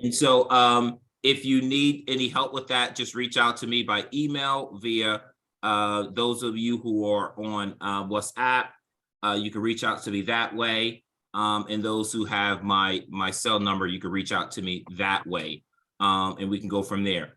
And so if you need any help with that, just reach out to me by email via those of you who are on WhatsApp. You can reach out to me that way. And those who have my cell number, you can reach out to me that way. And we can go from there.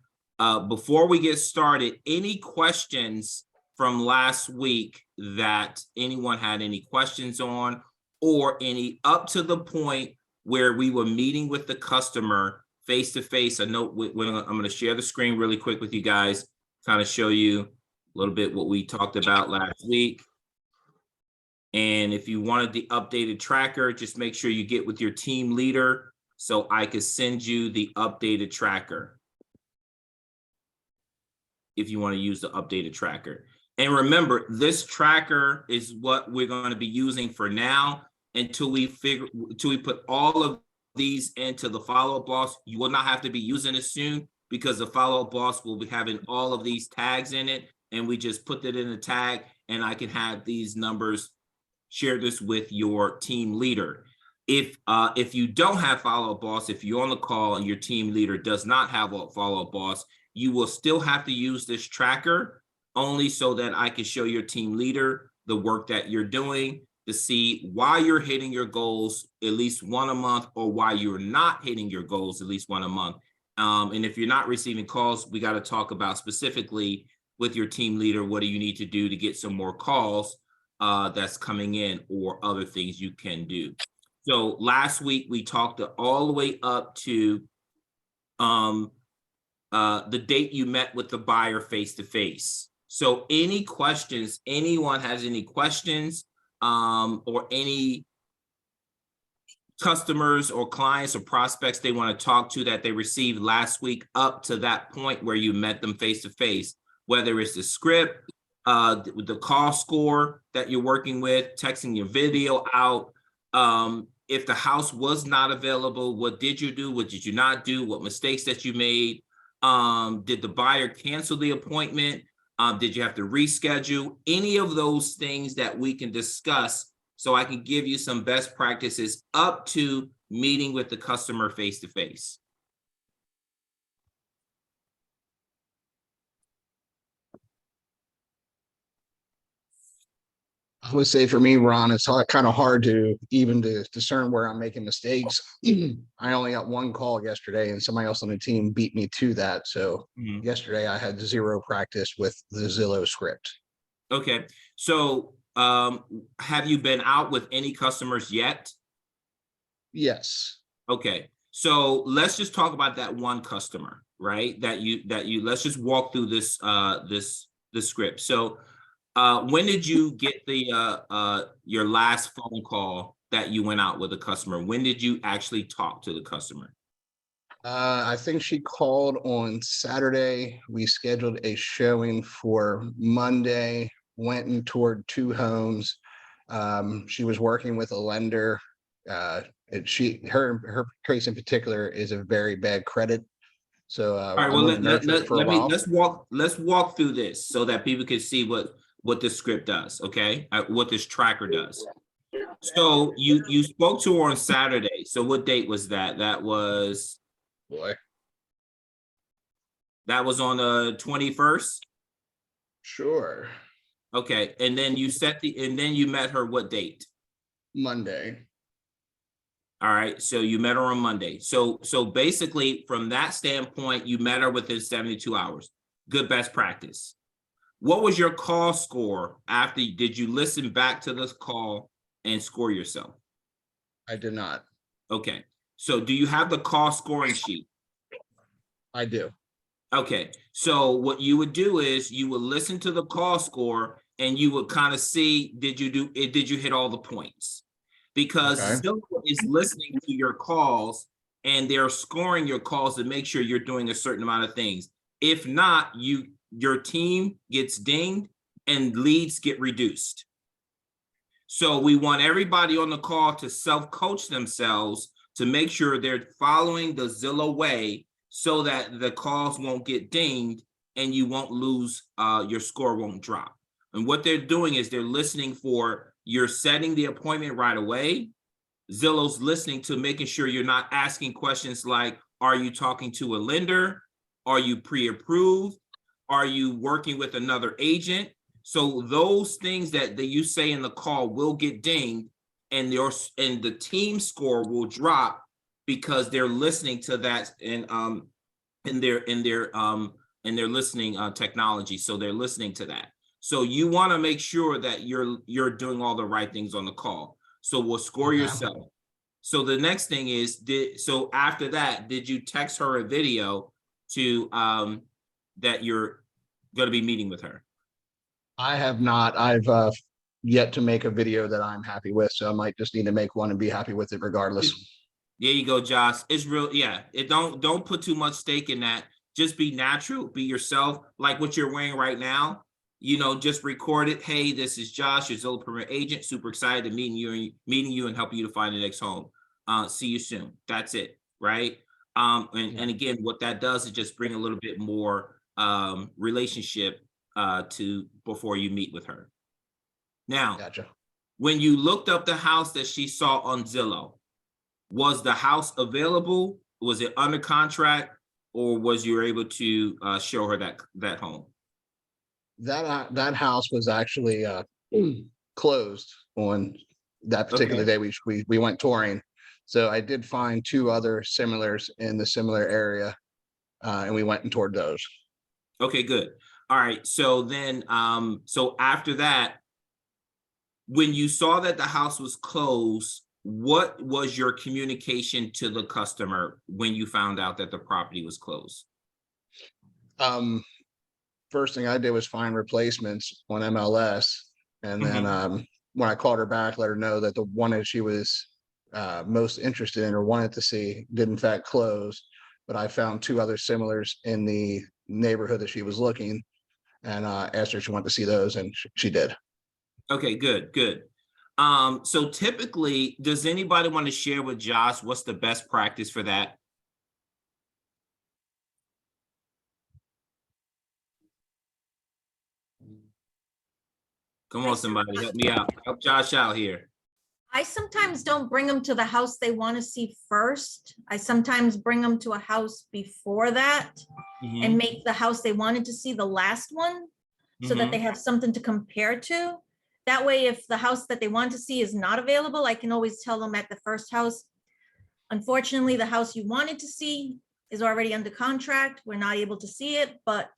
Before we get started, any questions from last week that anyone had any questions on, or any up to the point where we were meeting with the customer face to face? I know I'm going to share the screen really quick with you guys, kind of show you a little bit what we talked about last week. And if you wanted the updated tracker, just make sure you get with your team leader so I could send you the updated tracker if you want to use the updated tracker. And remember, this tracker is what we're going to be using for now until we put all of these into the follow-up boss. You will not have to be using it soon because the follow-up boss will be having all of these tags in it, and we just put it in a tag, and I can have these numbers, share this with your team leader. If you don't have follow-up boss, if you're on the call and your team leader does not have a follow-up boss, you will still have to use this tracker only so that I can show your team leader the work that you're doing to see why you're hitting your goals at least one a month, or why you're not hitting your goals at least one a month. And if you're not receiving calls, we got to talk about specifically with your team leader, what do you need to do to get some more calls that's coming in, or other things you can do. So last week we talked all the way up to the date you met with the buyer face to face. So any questions, anyone has any questions, or any customers or clients or prospects they want to talk to that they received last week up to that point where you met them face to face, whether it's the script, the call score that you're working with, texting your video out. If the house was not available, what did you do? What did you not do? What mistakes that you made? Did the buyer cancel the appointment? Did you have to reschedule? Any of those things that we can discuss so I can give you some best practices up to meeting with the customer face to face. I would say for me, Ron, it's kind of hard to even discern where I'm making mistakes. I only got one call yesterday, and somebody else on the team beat me to that. So yesterday I had zero practice with the Zillow script. Okay. So have you been out with any customers yet? Yes. Okay. So let's just talk about that one customer, right? That you let's just walk through this this script. So when did you get the your last phone call that you went out with a customer? When did you actually talk to the customer? I think she called on Saturday. We scheduled a showing for Monday, went and toured 2 homes. She was working with a lender. Her case in particular is a very bad credit. So all right, well, let's walk through this so that people can see what this script does, okay? What this tracker does. So you spoke to her on Saturday. So what date was that? That was that was on the 21st? Sure. Okay, and then you met her what date? Monday. All right, so you met her on Monday. So basically from that standpoint, you met her within 72 hours. Good best practice. What was your call score after? Did you listen back to this call and score yourself? I did not. Okay, so do you have the call scoring sheet? I do. Okay, so what you would do is you would listen to the call score and you would kind of see, did you hit all the points? Because Zillow is listening to your calls and they're scoring your calls to make sure you're doing a certain amount of things. If not, your team gets dinged and leads get reduced. So we want everybody on the call to self-coach themselves to make sure they're following the Zillow way so that the calls won't get dinged and you won't lose, your score won't drop. And what they're doing is they're listening for, you're setting the appointment right away. Zillow's listening to making sure you're not asking questions like, Are you talking to a lender? Are you pre-approved? Are you working with another agent? So those things that you say in the call will get dinged, and the team score will drop because they're listening to that in their listening technology. So they're listening to that. So you want to make sure that you're doing all the right things on the call. So we'll score yourself. So the next thing is, so after that, did you text her a video to that you're going to be meeting with her? I have not. I've yet to make a video that I'm happy with, so I might just need to make one and be happy with it regardless. There you go, Josh. It's real. Yeah. Don't put too much stake in that. Just be natural, be yourself, like what you're wearing right now. You know, just record it. Hey, this is Josh, your Zillow Premier agent. Super excited to meeting you and help you to find the next home. See you soon. That's it, right? And again, what that does is just bring a little bit more relationship to before you meet with her. Now, Gotcha. When you looked up the house that she saw on Zillow, was the house available? Was it under contract, or was you able to show her that home? That house was actually closed on that particular day. We went touring, so I did find 2 other similars in the similar area, and we went and toured those. Okay, good. All right. So then, so after that, when you saw that the house was closed, what was your communication to the customer when you found out that the property was closed? First thing I did was find replacements on MLS, and then when I called her back, let her know that the one that she was most interested in or wanted to see did in fact close, but I found 2 other similars in the neighborhood that she was looking, and asked her if she wanted to see those, and she did. Okay, good. So typically, does anybody want to share with Josh what's the best practice for that? Come on, somebody, help me out. Help Josh out here. I sometimes don't bring them to the house they want to see first. I sometimes bring them to a house before that and make the house they wanted to see the last one, so that they have something to compare to. That way, if the house that they want to see is not available, I can always tell them at the first house, unfortunately, the house you wanted to see is already under contract. We're not able to see it, but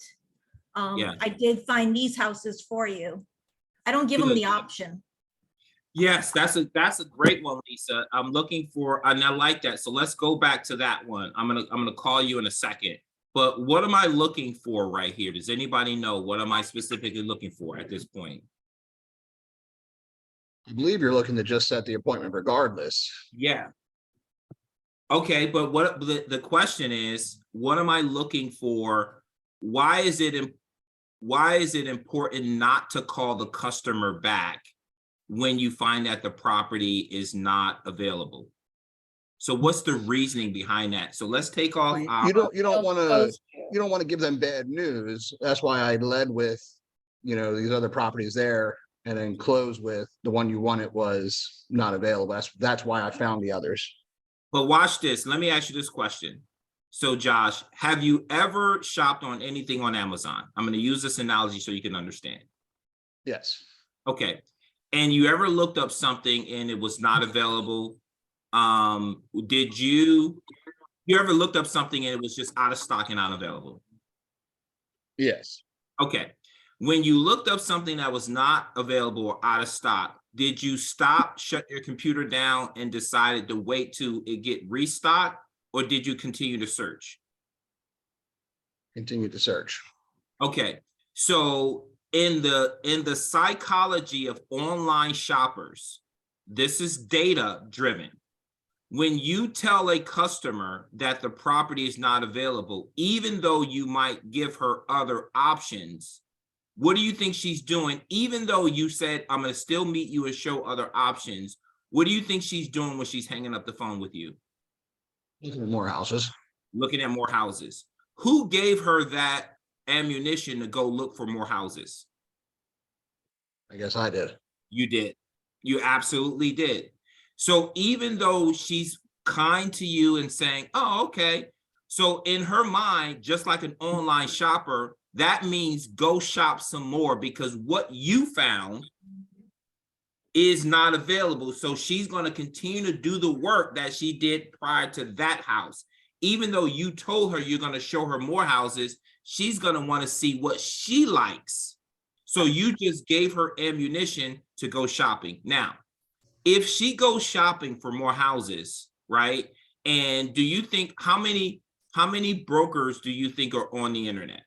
I did find these houses for you. I don't give them the option. Yes, that's a great one, Lisa. I'm looking for, and I like that. So let's go back to that one. I'm gonna call you in a second. But what am I looking for right here? Does anybody know what am I specifically looking for at this point? I believe you're looking to just set the appointment regardless. Yeah. Okay, but what the question is, what am I looking for? Why is it important not to call the customer back when you find that the property is not available? So what's the reasoning behind that? So let's take off. You don't want to give them bad news. That's why I led with, these other properties there, and then close with the one you wanted was not available. That's why I found the others. But watch this. Let me ask you this question. So Josh, have you ever shopped on anything on Amazon? I'm going to use this analogy so you can understand. Yes. Okay. And you ever looked up something and it was not available? Did you ever looked up something and it was just out of stock and unavailable? Yes. Okay. When you looked up something that was not available or out of stock, did you stop, shut your computer down, and decided to wait till it get restocked, or did you continue to search? Continue to search. Okay. So in the psychology of online shoppers, this is data driven. When you tell a customer that the property is not available, even though you might give her other options, what do you think she's doing? Even though you said, I'm going to still meet you and show other options, what do you think she's doing when she's hanging up the phone with you? Looking at more houses. Looking at more houses. Who gave her that ammunition to go look for more houses? I guess I did. You did. You absolutely did. So even though she's kind to you and saying, oh, okay, So in her mind, just like an online shopper, that means go shop some more because what you found is not available. So she's going to continue to do the work that she did prior to that house. Even though you told her you're going to show her more houses, she's going to want to see what she likes. So you just gave her ammunition to go shopping. Now, if she goes shopping for more houses, right? And do you think how many brokers do you think are on the internet?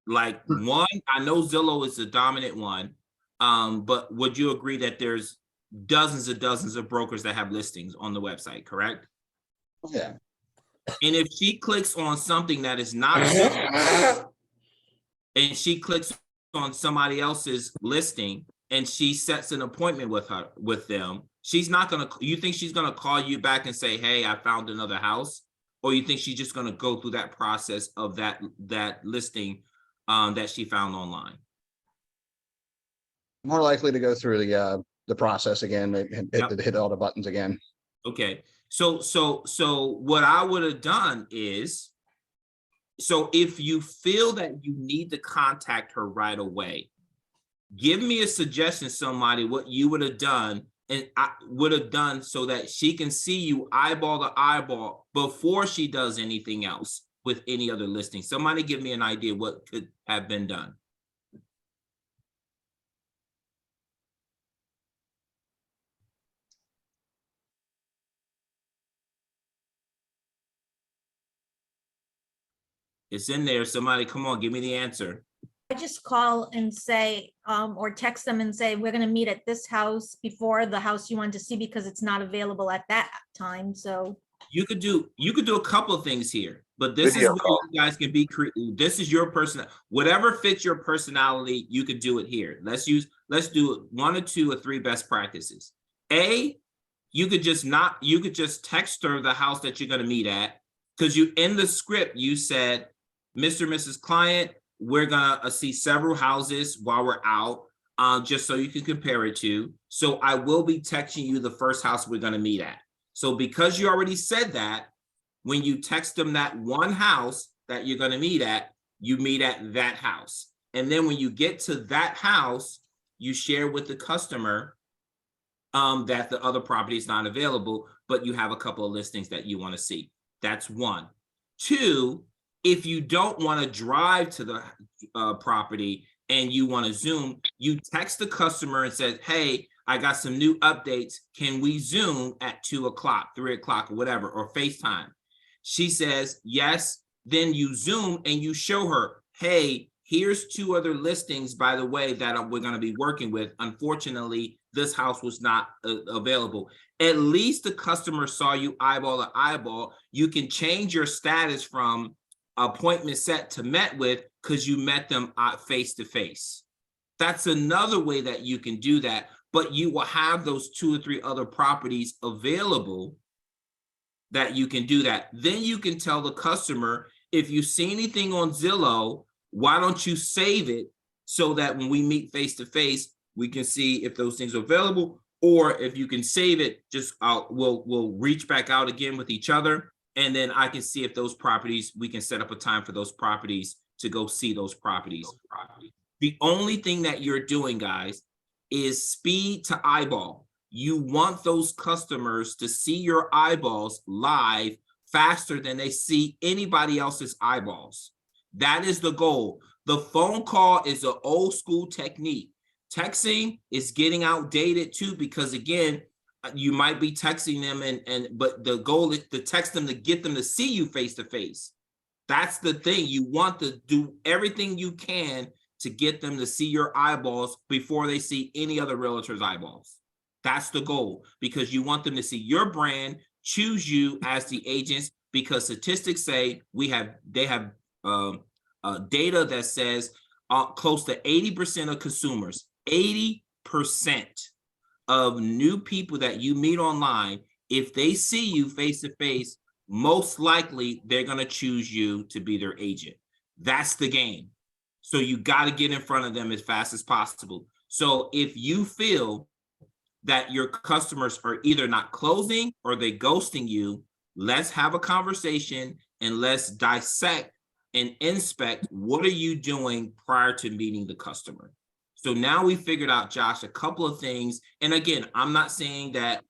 Like one, I know Zillow is the dominant one. But would you agree that there's dozens of brokers that have listings on the website, correct? Yeah. And if she clicks on something that is not and she clicks on somebody else's listing and she sets an appointment with them, she's not gonna, you think she's gonna call you back and say, hey, I found another house? Or you think she's just gonna go through that process of that listing that she found online? More likely to go through the process again, hit all the buttons again. Okay, so what I would have done is, so if you feel that you need to contact her right away, give me a suggestion, somebody, what you would have done, and I would have done so that she can see you eyeball to eyeball before she does anything else with any other listing. Somebody give me an idea what could have been done. It's in there. Somebody, come on, give me the answer. I just call and say, or text them and say, we're gonna meet at this house before the house you want to see because it's not available at that time, so. You could do a couple of things here, but this Video is where call. you guys can be creative. This is your person, whatever fits your personality, you could do it here. Let's do 1 or 2 or 3 best practices. A, you could just text her the house that you're gonna meet at, because you in the script you said, Mr. Mrs. Client, we're gonna see several houses while we're out, just so you can compare it to. So I will be texting you the first house we're gonna meet at. So because you already said that, when you text them that one house that you're gonna meet at, you meet at that house. And then when you get to that house, you share with the customer that the other property is not available, but you have a couple of listings that you wanna see. That's 1. 2, if you don't want to drive to the property and you want to Zoom, you text the customer and says, hey, I got some new updates. Can we Zoom at 2 o'clock, 3 o'clock, or whatever, or FaceTime? She says, yes. Then you Zoom and you show her, hey, here's 2 other listings, by the way, that we're going to be working with. Unfortunately, this house was not available. At least the customer saw you eyeball to eyeball. You can change your status from appointment set to met with because you met them face to face. That's another way that you can do that, but you will have those 2 or 3 other properties available that you can do that. Then you can tell the customer, if you see anything on Zillow, why don't you save it so that when we meet face to face, we can see if those things are available, or if you can save it, just we'll reach back out again with each other. And then I can see if those properties, we can set up a time for those properties to go see those properties. The only thing that you're doing, guys, is speed to eyeball. You want those customers to see your eyeballs live faster than they see anybody else's eyeballs. That is the goal. The phone call is an old school technique. Texting is getting outdated too, because again, you might be texting them but the goal is to text them to get them to see you face to face. That's the thing. You want to do everything you can to get them to see your eyeballs before they see any other realtor's eyeballs. That's the goal, because you want them to see your brand, choose you as the agents, because statistics say they have data that says close to 80% of consumers, 80% of new people that you meet online, if they see you face to face, most likely they're going to choose you to be their agent. That's the game. So you got to get in front of them as fast as possible. So if you feel that your customers are either not closing or they ghosting you, let's have a conversation and let's dissect and inspect what are you doing prior to meeting the customer. So now we figured out, Josh, a couple of things. And again, I'm not saying that,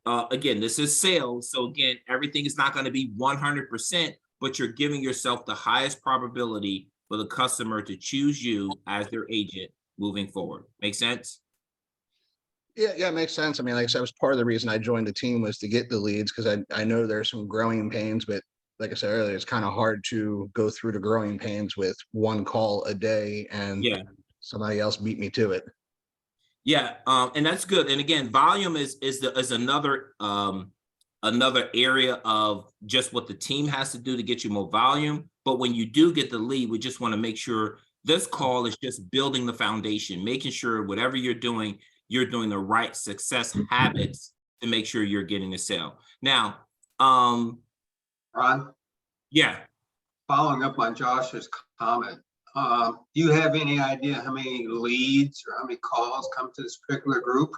again, this is sales. So again, everything is not going to be 100%, but you're giving yourself the highest probability for the customer to choose you as their agent moving forward. Make sense? Yeah, it makes sense. I mean, like I said, that was part of the reason I joined the team was to get the leads, because I know there's some growing pains, but like I said earlier, it's kind of hard to go through the growing pains with one call a day and Yeah. somebody else beat me to it. Yeah, and that's good. And again, volume is another another area of just what the team has to do to get you more volume. But when you do get the lead, we just want to make sure this call is just building the foundation, making sure whatever you're doing the right success habits to make sure you're getting a sale. Now, Ron, yeah. following up on Josh's comment, do you have any idea how many leads or how many calls come to this particular group?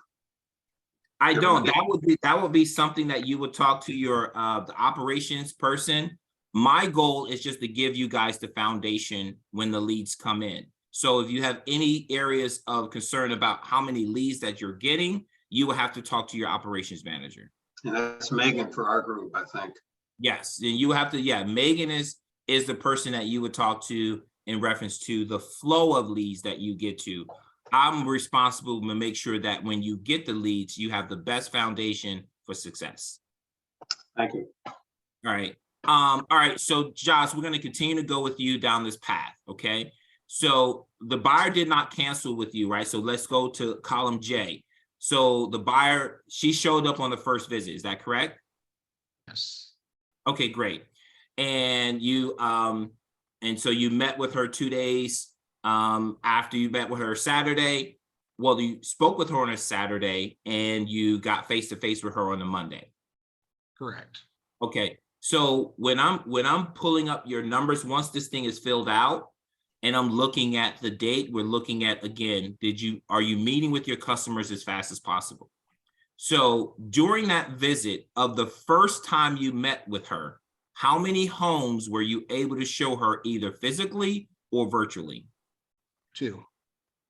I don't. That would be something that you would talk to your the operations person. My goal is just to give you guys the foundation when the leads come in. So if you have any areas of concern about how many leads that you're getting, you will have to talk to your operations manager. And that's Megan for our group, I think. Yes, and you have to, yeah, Megan is the person that you would talk to in reference to the flow of leads that you get to. I'm responsible to make sure that when you get the leads, you have the best foundation for success. Thank you. All right. All right. So Josh, we're going to continue to go with you down this path. Okay. So the buyer did not cancel with you, right? So let's go to column J. So the buyer, she showed up on the first visit. Is that correct? Yes. Okay, great. And you, and so you met with her 2 days after you met with her Saturday. Well, you spoke with her on a Saturday and you got face-to-face with her on a Monday. Correct. Okay. So when I'm pulling up your numbers, once this thing is filled out and I'm looking at the date, we're looking at, again, are you meeting with your customers as fast as possible? So during that visit of the first time you met with her, how many homes were you able to show her either physically or virtually? 2.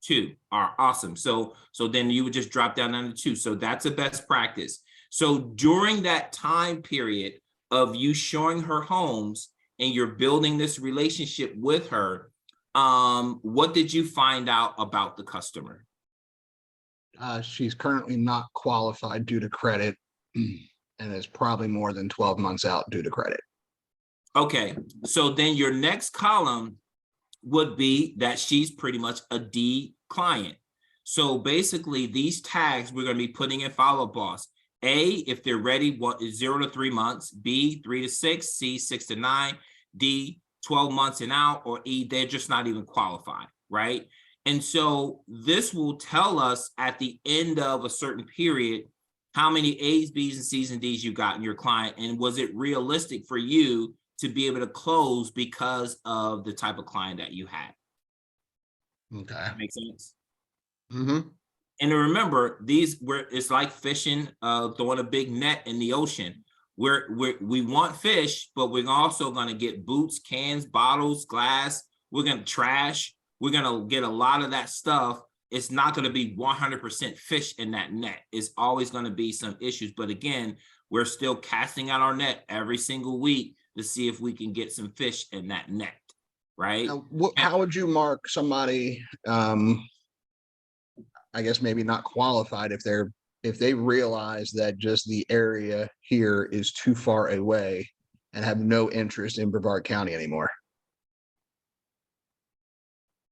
2 are awesome. So then you would just drop down to 2. So that's a best practice. So during that time period of you showing her homes and you're building this relationship with her, what did you find out about the customer? She's currently not qualified due to credit and is probably more than 12 months out due to credit. Okay, so then your next column would be that she's pretty much a D client. So basically these tags we're going to be putting in follow-up boss. A, if they're ready, 0 to 3 months. B, 3 to 6. C, 6 to 9. D, 12 months and out. Or E, they're just not even qualified, right? And so this will tell us at the end of a certain period how many A's, B's, and C's and D's you got in your client, and was it realistic for you to be able to close because of the type of client that you had? Okay. That makes sense. Mm-hmm. And remember, it's like fishing, throwing a big net in the ocean. We want fish, but we're also going to get boots, cans, bottles, glass. We're going to trash. We're going to get a lot of that stuff. It's not going to be 100% fish in that net. It's always going to be some issues. But again, we're still casting out our net every single week to see if we can get some fish in that net, right? Now, how would you mark somebody, I guess maybe not qualified, if they realize that just the area here is too far away and have no interest in Brevard County anymore?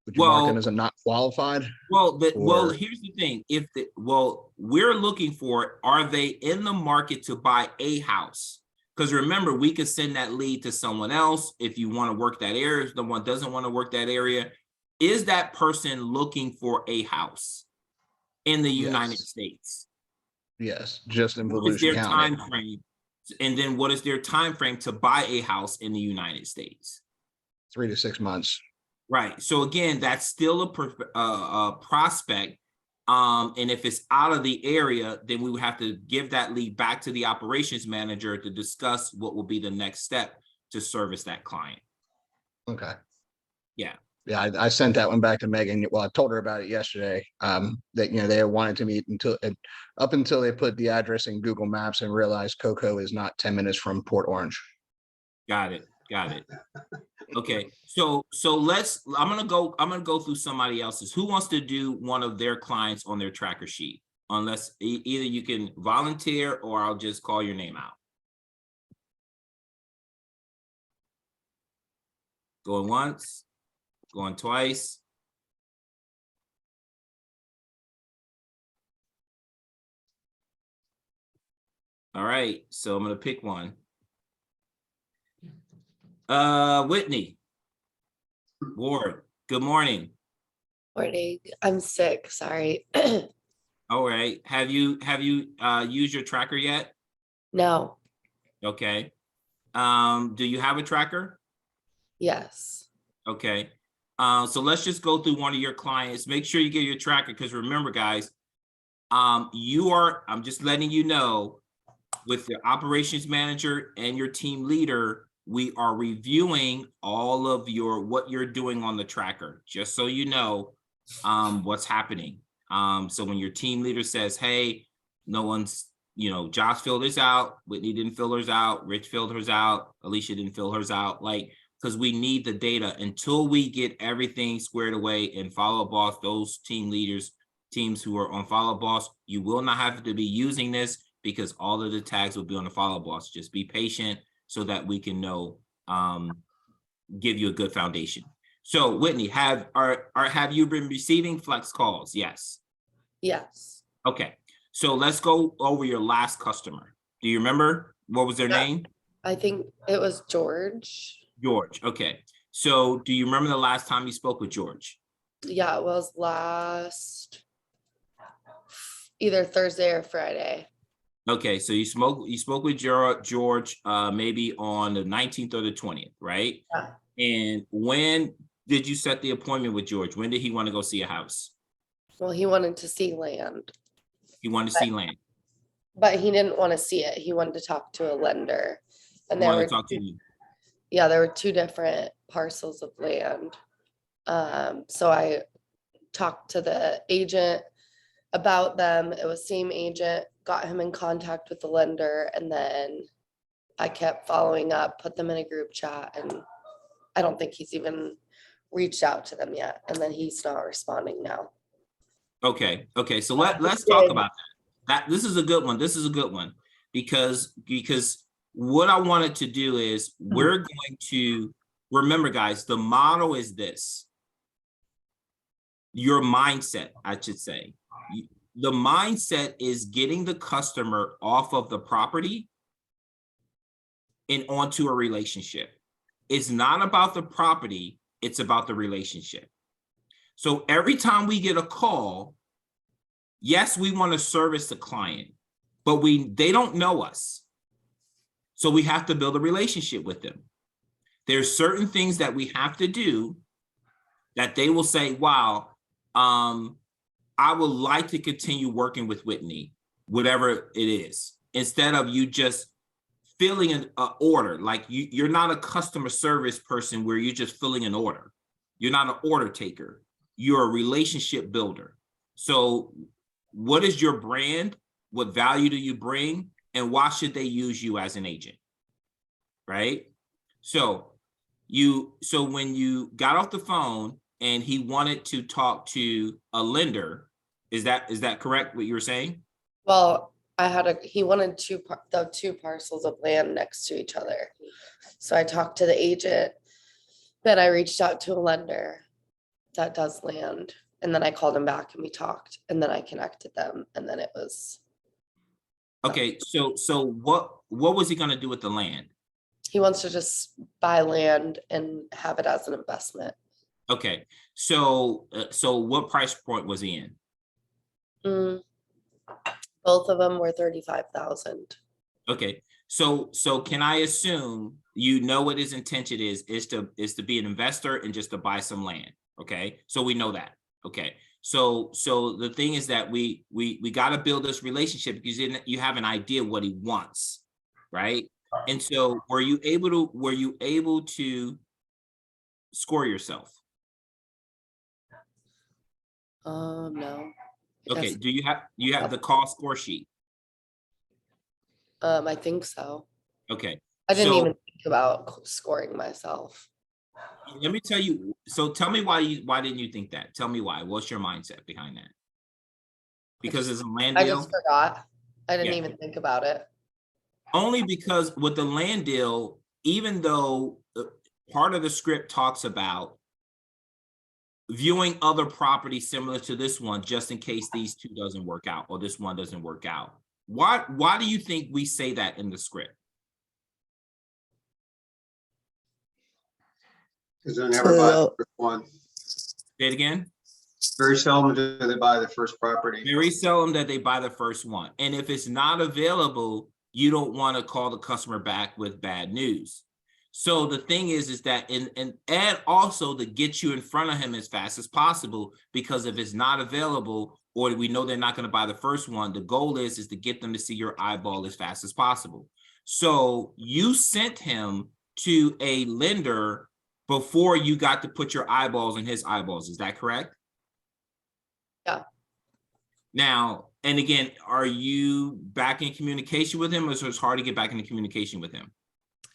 Would you mark them as a not qualified? Well, here's the thing. We're looking for, are they in the market to buy a house? Because remember, we could send that lead to someone else if you want to work that area. If the one doesn't want to work that area, is that person looking for a house in the United States? Yes, just in What is their Volusia time County. frame? And then what is their time frame to buy a house in the United States? 3 to 6 months. Right. So again, that's still a prospect And if it's out of the area, then we would have to give that lead back to the operations manager to discuss what will be the next step to service that client. Okay. Yeah. Yeah, I sent that one back to Megan. Well, I told her about it yesterday. That, you know, they wanted to meet up until they put the address in Google Maps and realized Cocoa is not 10 minutes from Port Orange. Got it. Okay, so I'm gonna go through somebody else's. Who wants to do one of their clients on their tracker sheet? Unless either you can volunteer or I'll just call your name out. Going once, going twice. All right, so I'm gonna pick one. Whitney Ward, good morning. Morning. I'm sick. Sorry. All right, have you used your tracker yet? No. Okay. Do you have a tracker? Yes. Okay. So let's just go through one of your clients. Make sure you get your tracker, because remember, guys, I'm just letting you know, with the operations manager and your team leader, we are reviewing all of what you're doing on the tracker, just so you know what's happening. So when your team leader says, hey, no one's, Josh filled his out, Whitney didn't fill hers out, Rich filled hers out, Alicia didn't fill hers out, because we need the data until we get everything squared away and Follow Boss. Those teams who are on Follow Boss, you will not have to be using this, because all of the tags will be on the Follow Boss. Just be patient so that we can know, give you a good foundation. So Whitney, have you been receiving Flex calls? Yes. Yes. Okay. So let's go over your last customer. Do you remember what was their name? I think it was George. George. Okay. So do you remember the last time you spoke with George? Yeah, it was last either Thursday or Friday. Okay, so you spoke with George maybe on the 19th or the 20th, right? Yeah. And when did you set the appointment with George? When did he want to go see a house? Well, he wanted to see land. He wanted to see land. But he didn't want to see it. He wanted to talk to a lender. And He wanted to talk to you. Yeah, there were two different parcels of land. So I talked to the agent about them. It was same agent, got him in contact with the lender, and then I kept following up, put them in a group chat, and I don't think he's even reached out to them yet. And then he's not responding now. Okay. So let's talk about that. This is a good one. Because what I wanted to do is, we're going to remember, guys, the model is this. Your mindset, I should say. The mindset is getting the customer off of the property and onto a relationship. It's not about the property, it's about the relationship. So every time we get a call, yes, we want to service the client, but they don't know us. So we have to build a relationship with them. There's certain things that we have to do that they will say, wow, I would like to continue working with Whitney, whatever it is, instead of you just filling an order. Like you're not a customer service person where you're just filling an order. You're not an order taker. You're a relationship builder. So what is your brand? What value do you bring? And why should they use you as an agent? Right? So when you got off the phone and he wanted to talk to a lender, is that correct what you were saying? Well, he wanted the two parcels of land next to each other. So I talked to the agent, then I reached out to a lender that does land, and then I called him back and we talked, and then I connected them, and then it was. Okay, so what was he gonna do with the land? He wants to just buy land and have it as an investment. Okay, so what price point was he in? Both of them were 35,000. Okay, so can I assume what his intention is to be an investor and just to buy some land? Okay, so we know that. Okay, So the thing is that we got to build this relationship because you have an idea what he wants, right? And so were you able to score yourself? No. Okay, Yes. do you have the call score sheet? I think so. Okay. I didn't so even think about scoring myself. let me tell you, so tell me why didn't you think that? Tell me why. What's your mindset behind that? Because it's a land I deal? just forgot. I didn't Yeah. even think about it. Only because with the land deal, even though part of the script talks about viewing other properties similar to this one, just in case these two doesn't work out or this one doesn't work out. Why do you think we say that in the script? Because they never buy the first one. Say it again. Very seldom do they buy the first property. Very seldom that they buy the first one. And if it's not available, you don't want to call the customer back with bad news. So the thing is that and also to get you in front of him as fast as possible, because if it's not available or we know they're not going to buy the first one, the goal is to get them to see your eyeball as fast as possible. So you sent him to a lender before you got to put your eyeballs in his eyeballs. Is that correct? Yeah. Now, and again, are you back in communication with him, or so it's hard to get back into communication with him?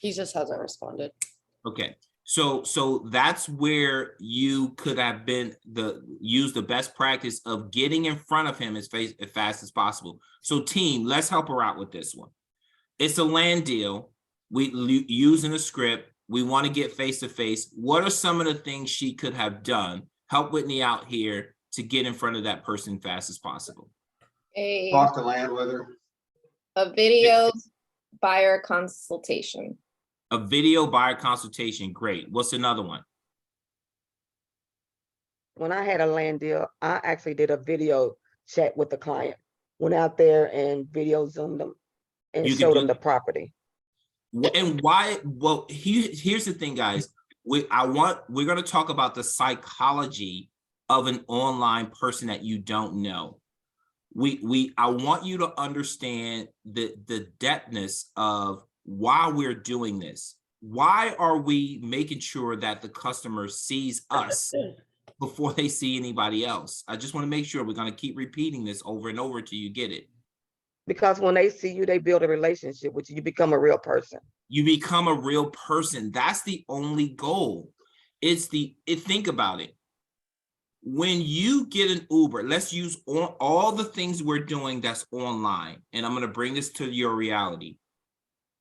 He just hasn't responded. Okay, so that's where you could have used the best practice of getting in front of him as fast as possible. So team, let's help her out with this one. It's a land deal. We using a script. We want to get face to face. What are some of the things she could have done? Help Whitney out here to get in front of that person fast as possible. Talk to land with her. A video buyer consultation. A video buyer consultation, great. What's another one? When I had a land deal, I actually did a video chat with the client. Went out there and video zoomed them and You could showed do them the property. And why? Well, here's the thing, guys. We're going to talk about the psychology of an online person that you don't know. I want you to understand the depthness of why we're doing this. Why are we making sure that the customer sees us before they see anybody else? I just want to make sure we're going to keep repeating this over and over till you get it. Because when they see you, they build a relationship with you. You become a real person. You become a real person. That's the only goal. Think about it. When you get an Uber, let's use all the things we're doing that's online, and I'm going to bring this to your reality.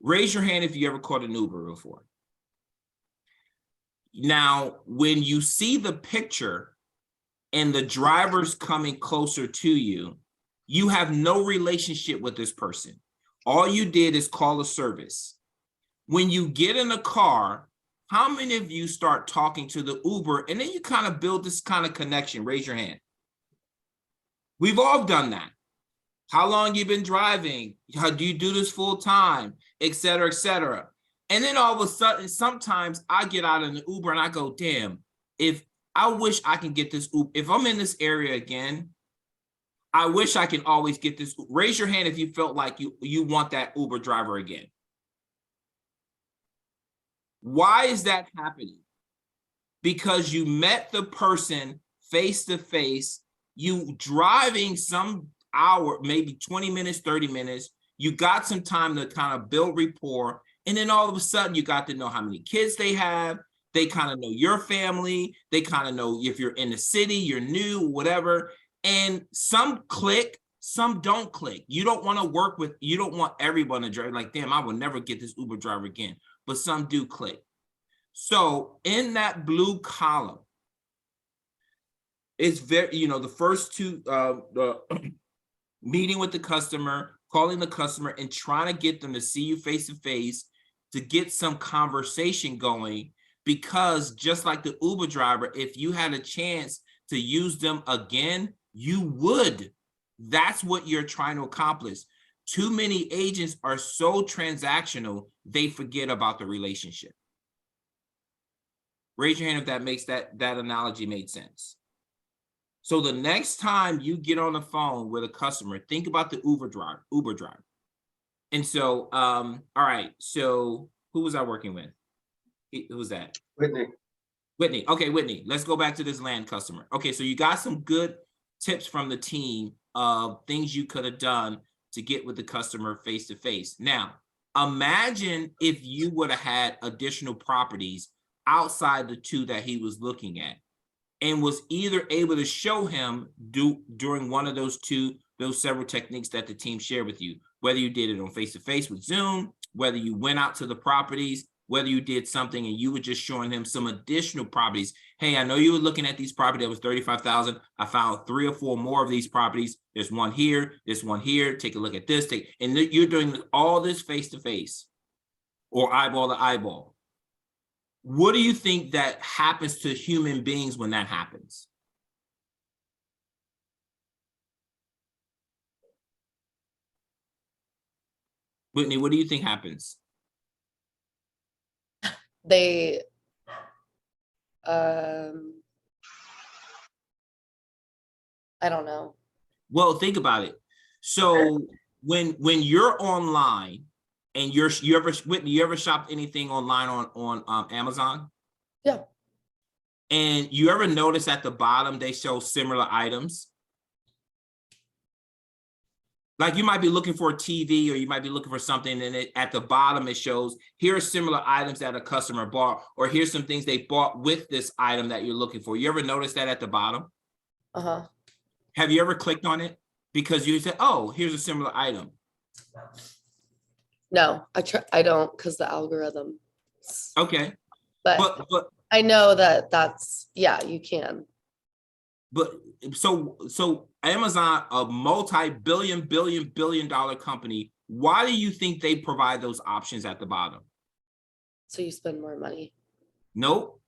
Raise your hand if you ever caught an Uber before. Now, when you see the picture and the driver's coming closer to you, you have no relationship with this person. All you did is call a service. When you get in a car, how many of you start talking to the Uber and then you kind of build this kind of connection? Raise your hand. We've all done that. How long you been driving? How do you do this full time? Et cetera, et cetera. And then all of a sudden, sometimes I get out in the Uber and I go, damn, if I wish I can get this Uber. If I'm in this area again, I wish I can always get this. Raise your hand if you felt like you want that Uber driver again. Why is that happening? Because you met the person face to face, you driving some hour, maybe 20 minutes, 30 minutes, you got some time to kind of build rapport, and then all of a sudden you got to know how many kids they have, they kind of know your family, they kind of know if you're in the city, you're new, whatever, and some click, some don't click. You don't want everyone to drive like, damn, I will never get this Uber driver again, but some do click. So in that blue column, it's very, the first two, the meeting with the customer, calling the customer and trying to get them to see you face to face to get some conversation going, because just like the Uber driver, if you had a chance to use them again, you would. That's what you're trying to accomplish. Too many agents are so transactional, they forget about the relationship. Raise your hand if that makes that analogy made sense. So the next time you get on the phone with a customer, think about the Uber driver. And so, all right, so who was I working with? Who was that? Whitney. Whitney. Okay, Whitney, let's go back to this land customer. Okay, so you got some good tips from the team of things you could have done to get with the customer face to face. Now, imagine if you would have had additional properties outside the 2 that he was looking at, and was either able to show him during one of those several techniques that the team shared with you, whether you did it on face-to-face with Zoom, whether you went out to the properties, whether you did something and you were just showing him some additional properties. Hey, I know you were looking at these properties that was 35,000. I found 3 or 4 more of these properties. There's one here, there's one here. Take a look at this. And you're doing all this face-to-face or eyeball to eyeball. What do you think that happens to human beings when that happens? Whitney, what do you think happens? They, I don't know. Well, think about it. So when you're online and Whitney, you ever shopped anything online on Amazon? Yeah. And you ever notice at the bottom they show similar items? Like you might be looking for a TV or you might be looking for something, and at the bottom it shows here are similar items that a customer bought, or here's some things they bought with this item that you're looking for. You ever notice that at the bottom? Uh-huh. Have you ever clicked on it? Because you said, oh, here's a similar item. No, I don't, because the algorithm. Okay. But But I know that's, yeah, you can. But so Amazon, a multi-billion dollar company, why do you think they provide those options at the bottom? So you spend more money. Nope.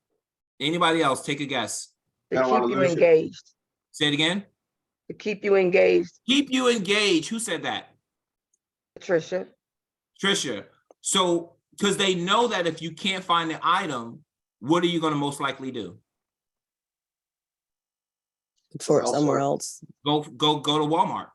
Anybody else? Take a guess. To Got one, keep you Alicia. engaged. Say it again. To keep you engaged, Keep you engaged. Who said that? Patricia. Trisha. So, because they know that if you can't find the item, what are you going to most likely do? For somewhere else. Go to Walmart.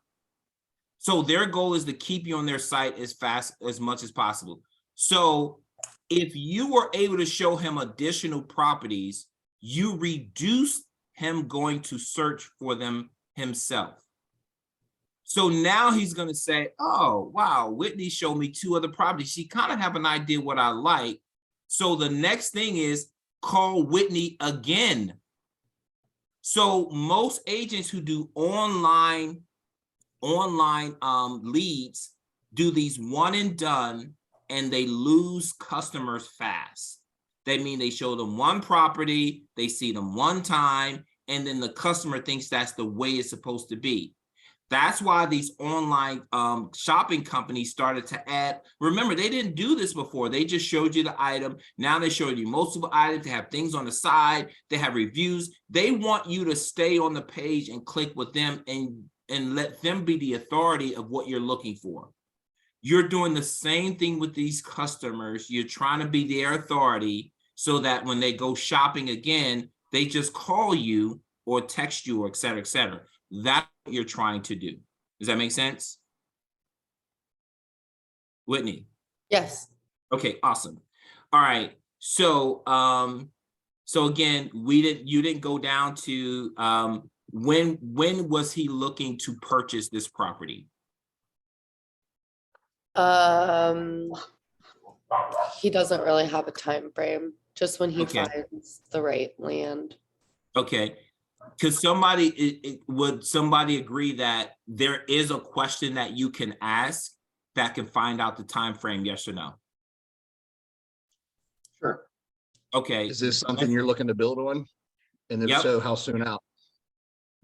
So their goal is to keep you on their site as much as possible. So if you were able to show him additional properties, you reduce him going to search for them himself. So now he's going to say, oh, wow, Whitney showed me 2 other properties. She kind of have an idea what I like. So the next thing is call Whitney again. So most agents who do online leads do these one and done, and they lose customers fast. That means they show them one property, they see them one time, and then the customer thinks that's the way it's supposed to be. That's why these online shopping companies started to add. Remember, they didn't do this before. They just showed you the item. Now they showed you multiple items. They have things on the side. They have reviews. They want you to stay on the page and click with them and let them be the authority of what you're looking for. You're doing the same thing with these customers. You're trying to be their authority so that when they go shopping again, they just call you or text you or et cetera, et cetera. That's what you're trying to do. Does that make sense? Whitney? Yes. Okay, awesome. All right. So so again, you didn't go down to when was he looking to purchase this property? He doesn't really have a time frame, just when he Okay. finds the right land. Okay. Because would somebody agree that there is a question that you can ask that can find out the time frame, yes or no? Sure. Okay. Is this something you're looking to build on? And if Yep. so, how soon out?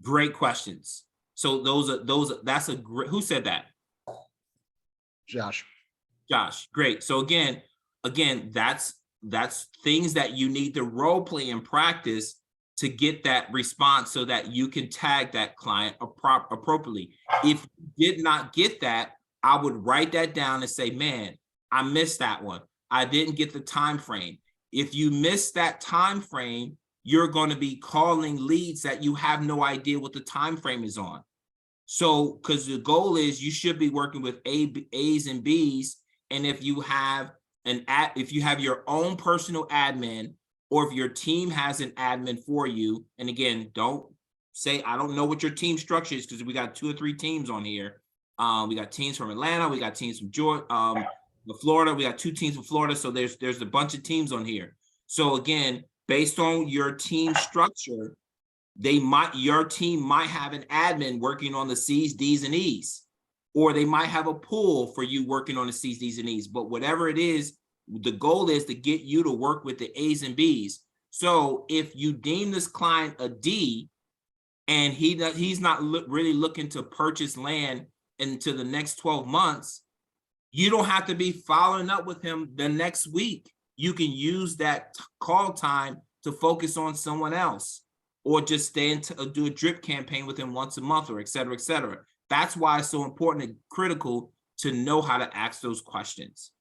Great questions. So that's a great, who said that? Josh. Josh, great. So again, that's things that you need to role play and practice to get that response so that you can tag that client appropriately. If you did not get that, I would write that down and say, man, I missed that one. I didn't get the time frame. If you missed that time frame, you're going to be calling leads that you have no idea what the time frame is on. So, because the goal is you should be working with A's and B's, and if you have your own personal admin, or if your team has an admin for you, and again, don't say I don't know what your team structure is, because we got 2 or 3 teams on here. We got teams from Atlanta, we got teams from Georgia, Florida, we got 2 teams from Florida, so there's a bunch of teams on here. So again, based on your team structure, your team might have an admin working on the C's, D's, and E's, or they might have a pool for you working on the C's, D's, and E's. But whatever it is, the goal is to get you to work with the A's and B's. So if you deem this client a D, and he's not really looking to purchase land into the next 12 months, you don't have to be following up with him the next week. You can use that call time to focus on someone else, or just stay do a drip campaign with him once a month, or et cetera, et cetera. That's why it's so important and critical to know how to ask those questions.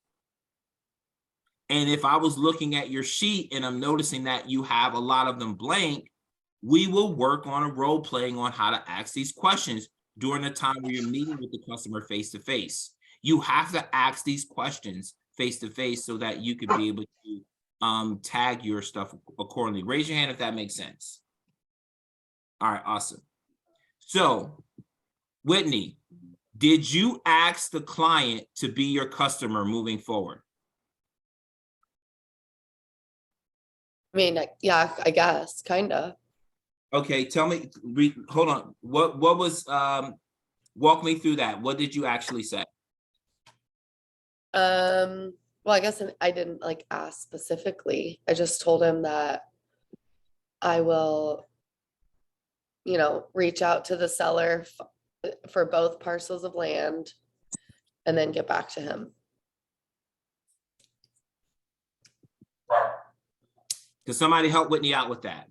And if I was looking at your sheet and I'm noticing that you have a lot of them blank, we will work on a role playing on how to ask these questions during the time where you're meeting with the customer face-to-face. You have to ask these questions face-to-face so that you could be able to tag your stuff accordingly. Raise your hand if that makes sense. All right, awesome. So, Whitney, did you ask the client to be your customer moving forward? I mean, yeah, I guess, kind of. Okay, tell me, hold on. What was, walk me through that. What did you actually say? Well, I guess I didn't like ask specifically. I just told him that I will, reach out to the seller for both parcels of land and then get back to him. Does somebody help Whitney out with that?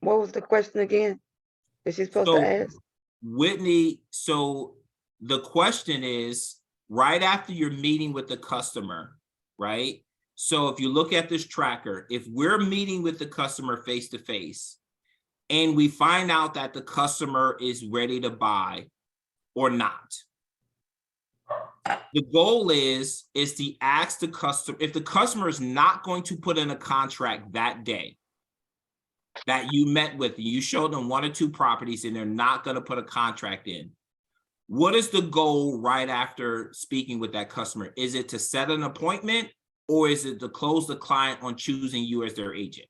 What was the question again that she's supposed to ask? Whitney, so the question is, right after you're meeting with the customer, right? So if you look at this tracker, if we're meeting with the customer face-to-face and we find out that the customer is ready to buy or not, the goal is to ask the customer, if the customer is not going to put in a contract that day that you met with, you showed them 1 or 2 properties and they're not going to put a contract in, what is the goal right after speaking with that customer? Is it to set an appointment, or is it to close the client on choosing you as their agent?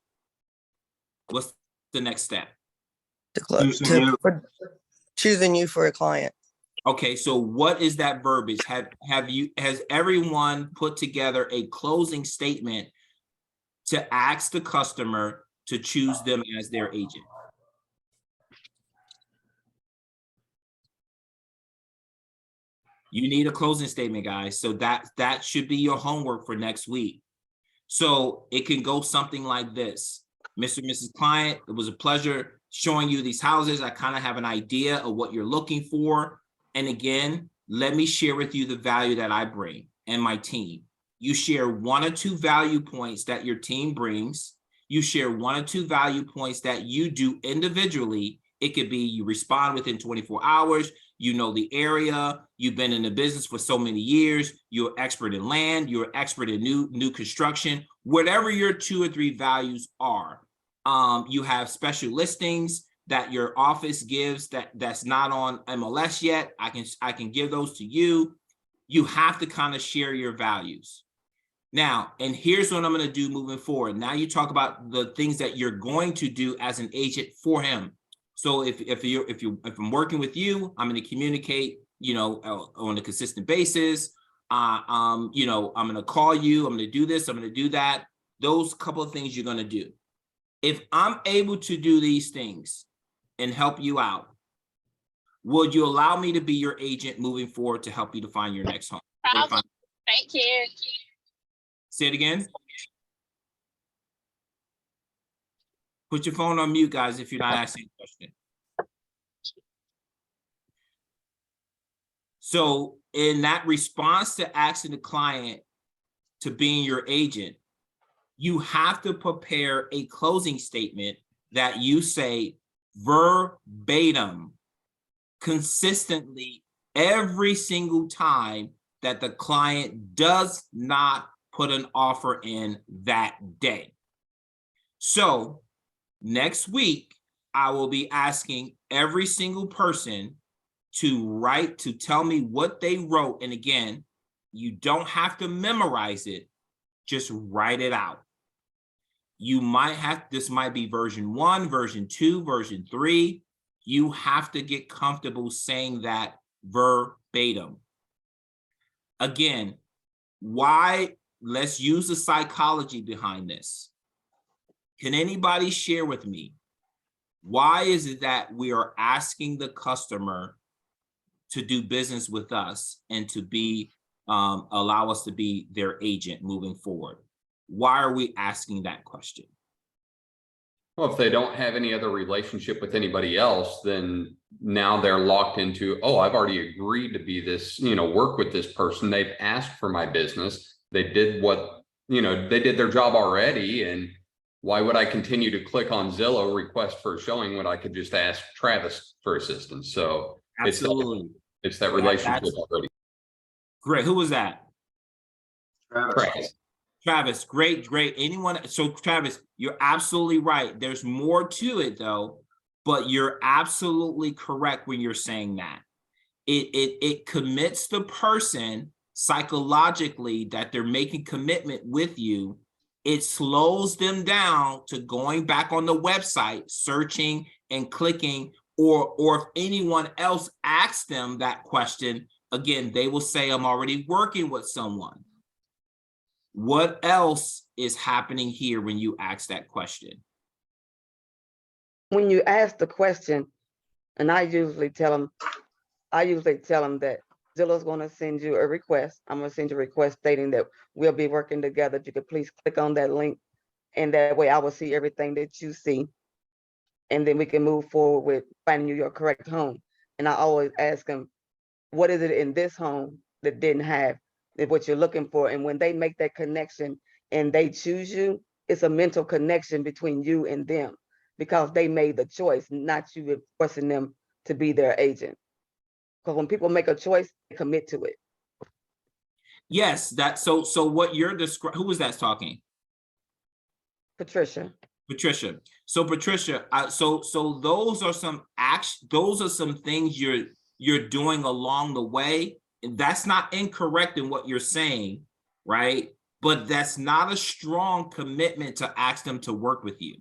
What's the next step? Choosing you for a client. Okay, so what is that verbiage? Has everyone put together a closing statement to ask the customer to choose them as their agent? You need a closing statement, guys. So that should be your homework for next week. So it can go something like this. Mr. and Mrs. Client, it was a pleasure showing you these houses. I kind of have an idea of what you're looking for. And again, let me share with you the value that I bring and my team. You share 1 or 2 value points that your team brings. You share 1 or 2 value points that you do individually. It could be you respond within 24 hours. You know the area, you've been in the business for so many years, you're expert in land, you're expert in new construction, whatever your 2 or 3 values are. You have special listings that your office gives that's not on MLS yet. I can give those to you. You have to kind of share your values. Now, and here's what I'm going to do moving forward. Now you talk about the things that you're going to do as an agent for him. So if I'm working with you, I'm going to communicate, on a consistent basis. I'm going to call you. I'm going to do this. I'm going to do that. Those couple of things you're going to do. If I'm able to do these things and help you out, would you allow me to be your agent moving forward to help you to find your next home? Thank you. Say it again. Put your phone on mute, guys, if you're not asking a question. So in that response to asking the client to being your agent, you have to prepare a closing statement that you say verbatim, consistently, every single time that the client does not put an offer in that day. So next week, I will be asking every single person to tell me what they wrote. And again, you don't have to memorize it, just write it out. You might have, this might be version 1, version 2, version 3. You have to get comfortable saying that verbatim. Again, why? Let's use the psychology behind this. Can anybody share with me, why is it that we are asking the customer to do business with us and to be allow us to be their agent moving forward? Why are we asking that question? Well, if they don't have any other relationship with anybody else, then now they're locked into, oh, I've already agreed to be this, work with this person. They've asked for my business. They did what, they did their job already. And why would I continue to click on Zillow request for a showing when I could just ask Travis for assistance? So Absolutely. it's that relationship already. Great. Who was that? Travis. Travis, great. Anyone? So Travis, you're absolutely right. There's more to it though, but you're absolutely correct when you're saying that. It commits the person psychologically that they're making commitment with you. It slows them down to going back on the website, searching and clicking, or if anyone else asks them that question, again, they will say, I'm already working with someone. What else is happening here when you ask that question? When you ask the question, and I usually tell them that Zillow's going to send you a request. I'm going to send you a request stating that we'll be working together. You could please click on that link, and that way I will see everything that you see. And then we can move forward with finding you your correct home. And I always ask them, what is it in this home that didn't have what you're looking for? And when they make that connection and they choose you, it's a mental connection between you and them because they made the choice, not you forcing them to be their agent. Because when people make a choice, they commit to it. Yes, so what you're describing, who was that talking? Patricia. So Patricia, so those are some those are some things you're doing along the way. And that's not incorrect in what you're saying, right? But that's not a strong commitment to ask them to work with you.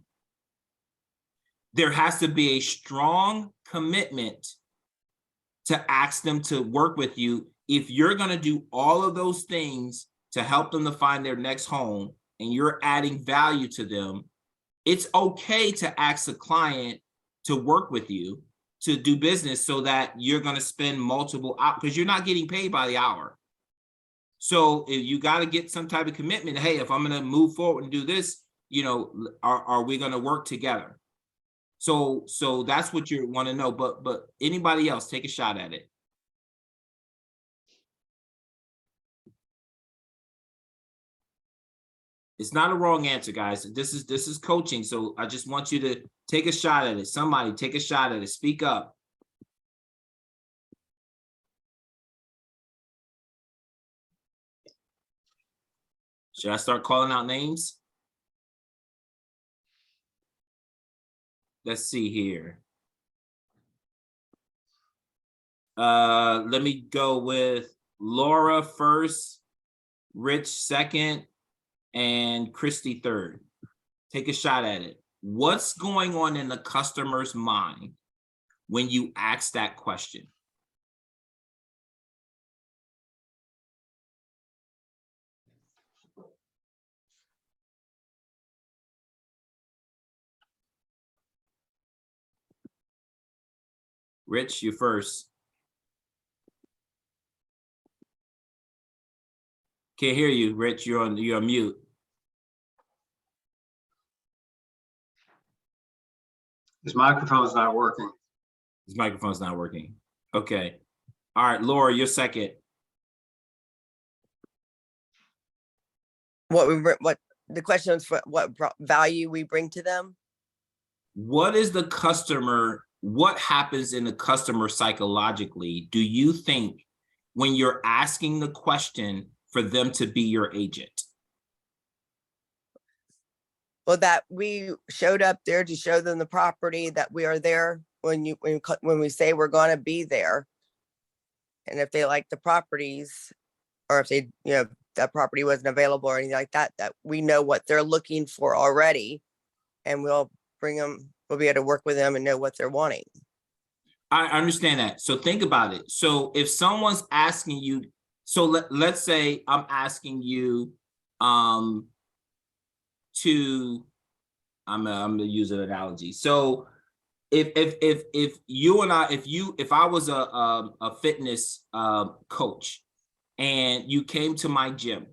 There has to be a strong commitment to ask them to work with you. If you're going to do all of those things to help them to find their next home and you're adding value to them, it's okay to ask the client to work with you, to do business, so that you're going to spend multiple hours, because you're not getting paid by the hour. So if you got to get some type of commitment, hey, if I'm going to move forward and do this, are we going to work together? So that's what you want to know. But anybody else, take a shot at it. It's not a wrong answer, guys. This is coaching. So I just want you to take a shot at it. Somebody take a shot at it. Speak up. Should I start calling out names? Let's see here. Let me go with Laura first, Rich second, and Christy third. Take a shot at it. What's going on in the customer's mind when you ask that question? Rich, you first. Can't hear you, Rich. You're on mute. His microphone's not working. His microphone's not working. Okay. All right, Laura, you're second. What the question is for what value we bring to them? What is the customer, what happens in the customer psychologically, do you think, when you're asking the question for them to be your agent? Well, that we showed up there to show them the property, that we are there when we say we're going to be there. And if they like the properties, or if they, that property wasn't available or anything like that, that we know what they're looking for already, and we'll bring them, we'll be able to work with them and know what they're wanting. I understand that. So think about it. So if someone's asking you, so let's say I'm asking you to, I'm gonna use an analogy. So if you and I, if I was a fitness coach, and you came to my gym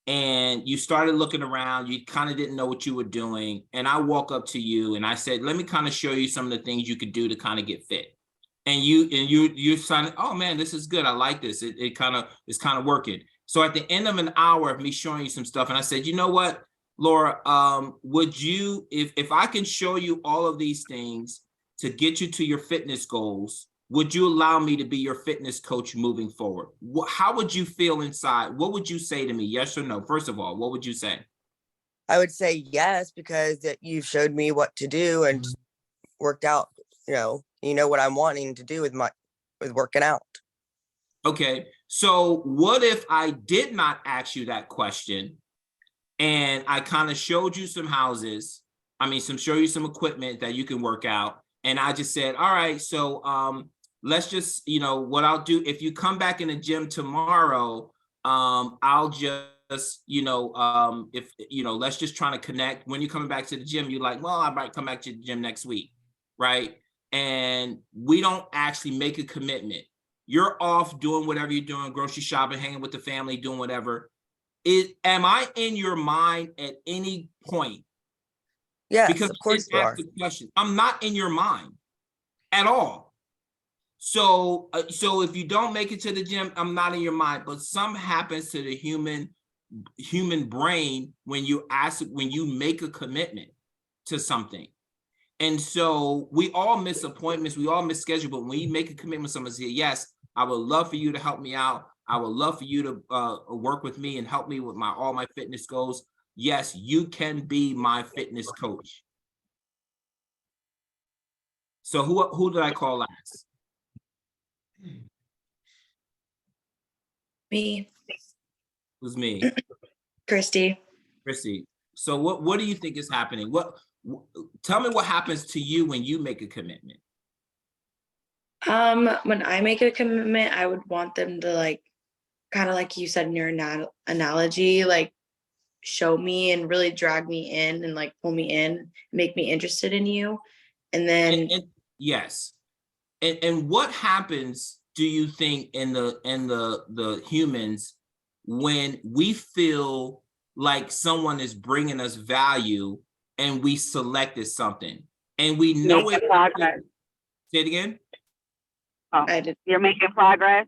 and you started looking around, you kind of didn't know what you were doing, and I walk up to you and I said, let me kind of show you some of the things you could do to kind of get fit. And you sign, oh man, this is good. I like this. It's kind of working. So at the end of an hour of me showing you some stuff, and I said, you know what, Laura, would you, if I can show you all of these things to get you to your fitness goals, would you allow me to be your fitness coach moving forward? How would you feel inside? What would you say to me? Yes or no? First of all, what would you say? I would say yes, because you've showed me what to do and worked out, you know what I'm wanting to do with working out. Okay. So what if I did not ask you that question and I kind of showed you some houses, show you some equipment that you can work out. And I just said, all right, so let's just, what I'll do, if you come back in the gym tomorrow, I'll just, let's just try to connect. When you're coming back to the gym, you're like, well, I might come back to the gym next week, right? And we don't actually make a commitment. You're off doing whatever you're doing, grocery shopping, hanging with the family, doing whatever. Am I in your mind at any point? Yes, because of course you are. the question. I'm not in your mind at all. So if you don't make it to the gym, I'm not in your mind. But something happens to the human brain when you make a commitment to something. And so we all miss appointments, we all miss schedule. But when you make a commitment, someone says, yes, I would love for you to help me out. I would love for you to work with me and help me with all my fitness goals. Yes, you can be my fitness coach. So who did I call last? Me. Who's me? Christy. Christy. So what do you think is happening? Tell me what happens to you when you make a commitment. When I make a commitment, I would want them to kind of like you said in your analogy, show me and really drag me in and pull me in, make me interested in you. And then yes. And what happens, do you think, in the humans when we feel like someone is bringing us value and we selected something and we know it? Progress. Say it again. Oh, I did. you're making progress.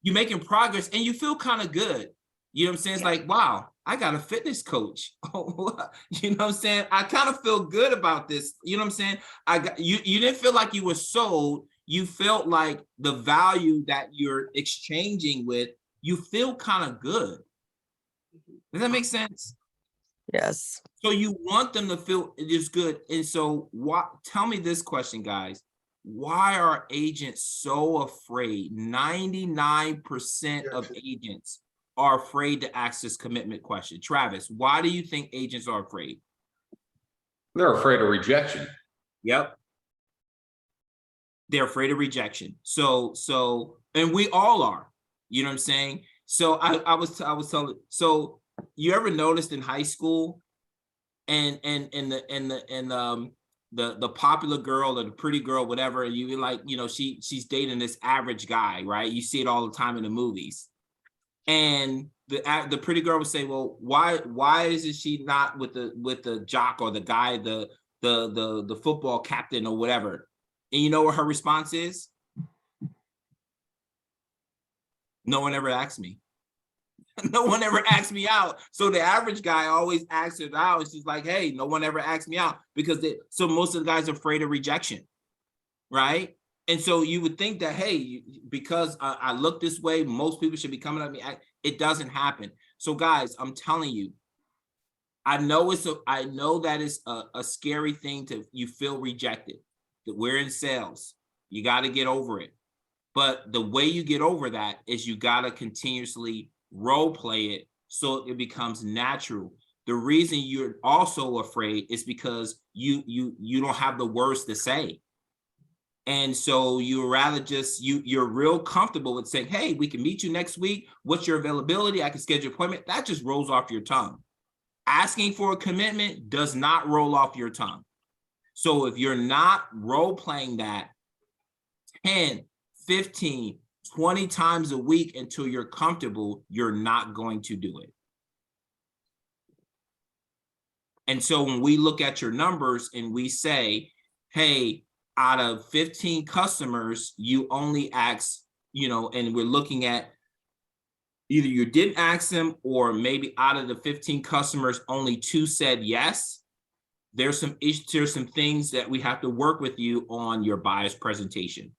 You're making progress and you feel kind of good. You know what I'm saying? It's like, wow, I got a fitness coach. You know what I'm saying? I kind of feel good about this. You know what I'm saying? You didn't feel like you were sold. You felt like the value that you're exchanging with, you feel kind of good. Does that make sense? Yes. So you want them to feel it is good. And so tell me this question, guys. Why are agents so afraid? 99% of agents are afraid to ask this commitment question. Travis, why do you think agents are afraid? They're afraid of rejection. Yep. They're afraid of rejection. So, and we all are, you know what I'm saying? So I was telling, so you ever noticed in high school and the popular girl or the pretty girl, whatever, and you like, she's dating this average guy, right? You see it all the time in the movies. And the pretty girl would say, well, why isn't she not with the jock or the guy, the football captain or whatever? And you know what her response is? No one ever asked me. No one ever asked me out. So the average guy always asks it out. It's just like, hey, no one ever asked me out because so most of the guys are afraid of rejection, right? And so you would think that, hey, because I look this way, most people should be coming at me. It doesn't happen. So guys, I'm telling you, I know that it's a scary thing you feel rejected. That we're in sales. You got to get over it. But the way you get over that is you got to continuously role play it so it becomes natural. The reason you're also afraid is because you don't have the words to say. And so you rather just, you're real comfortable with saying, hey, we can meet you next week. What's your availability? I can schedule an appointment. That just rolls off your tongue. Asking for a commitment does not roll off your tongue. So if you're not role playing that 10, 15, 20 times a week until you're comfortable, you're not going to do it. And so when we look at your numbers and we say, hey, out of 15 customers, you only ask, and we're looking at either you didn't ask them or maybe out of the 15 customers, only 2 said yes. There's some things that we have to work with you on your buyer's presentation.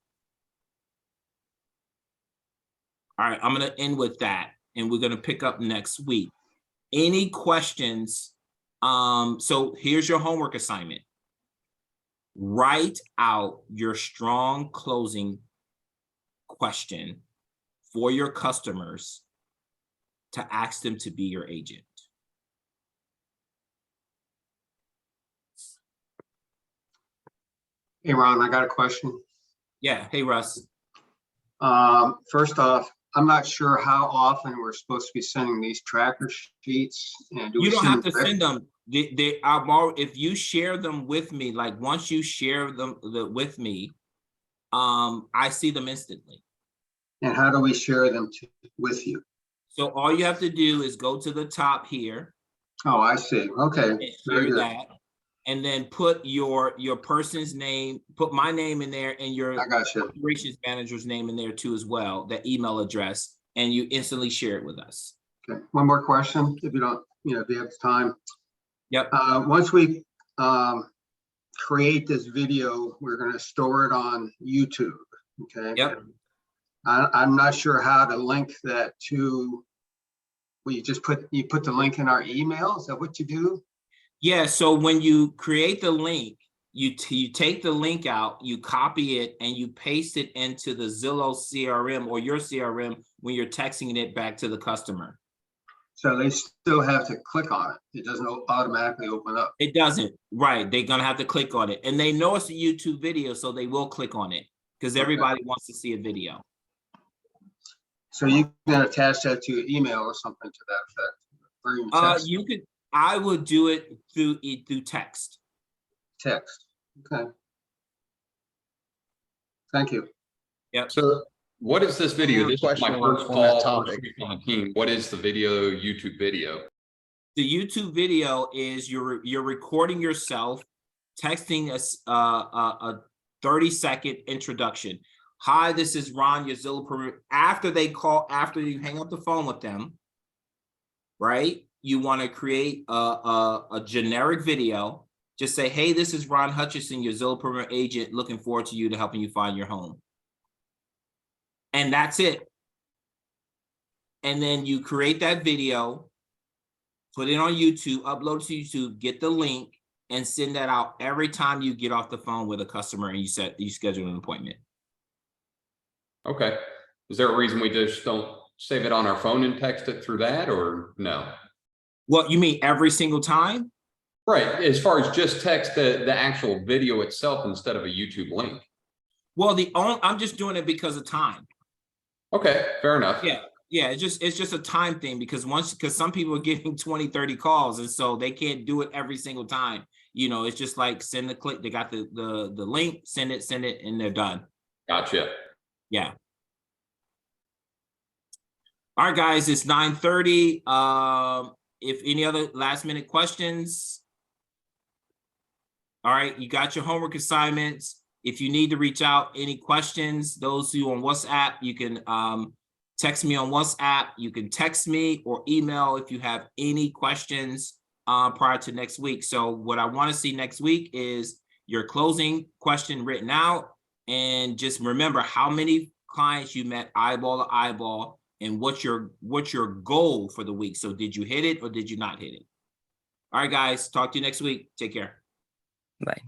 All right, I'm going to end with that, and we're going to pick up next week. Any questions? So here's your homework assignment. Write out your strong closing question for your customers to ask them to be your agent. Hey, Ron, I got a question. Yeah. Hey, Russ. First off, I'm not sure how often we're supposed to be sending these tracker sheets. And You don't have to send them. They are, if you share them with me, like once you share them with me, I see them instantly. And how do we share them with you? So all you have to do is go to the top here. Oh, I see. Okay. Very good. That, and then put your person's name, put my name in there and your operations manager's name in there too as well, that email address, and you instantly share it with us. Okay. One more question, if you don't, if you have time. Yep. Once we create this video, we're going to store it on YouTube. Okay. Yep. I'm not sure how to link that to. Well, you put the link in our email. Is that what you do? Yeah. So when you create the link, you take the link out, you copy it, and you paste it into the Zillow CRM or your CRM when you're texting it back to the customer. So they still have to click on it. It doesn't automatically open up. It doesn't. Right. They're going to have to click on it. And they know it's a YouTube video, so they will click on it because everybody wants to see a video. So you can attach that to an email or something to that effect. Or even text. You could. I would do it through text. Text. Okay. Thank you. Yep. So what is this video? This is my Question first on that call topic. on the team. What is the video, YouTube video? The YouTube video is you're recording yourself, texting us a 30-second introduction. Hi, this is Ron, your Zillow Premier. After you hang up the phone with them, right? You want to create a generic video. Just say, hey, this is Ron Hutchison, your Zillow Premier agent. Looking forward to you to helping you find your home. And that's it. And then you create that video, put it on YouTube, upload it to YouTube, get the link, and send that out every time you get off the phone with a customer and you schedule an appointment. Okay. Is there a reason we just don't save it on our phone and text it through that, or no? What, you mean every single time? Right. As far as just text the actual video itself instead of a YouTube link. Well, I'm just doing it because of time. Okay, fair enough. Yeah, it's just a time thing because some people are getting 20, 30 calls, and so they can't do it every single time. It's just like send the click, they got the link, send it, and they're done. Gotcha. Yeah. All right, guys, it's 9:30. If any other last minute questions. All right, you got your homework assignments. If you need to reach out, any questions, those who on WhatsApp, you can text me on WhatsApp. You can text me or email if you have any questions prior to next week. So what I want to see next week is your closing question written out, and just remember how many clients you met eyeball to eyeball, and what's your goal for the week. So did you hit it or did you not hit it? All right, guys, talk to you next week. Take care. Bye.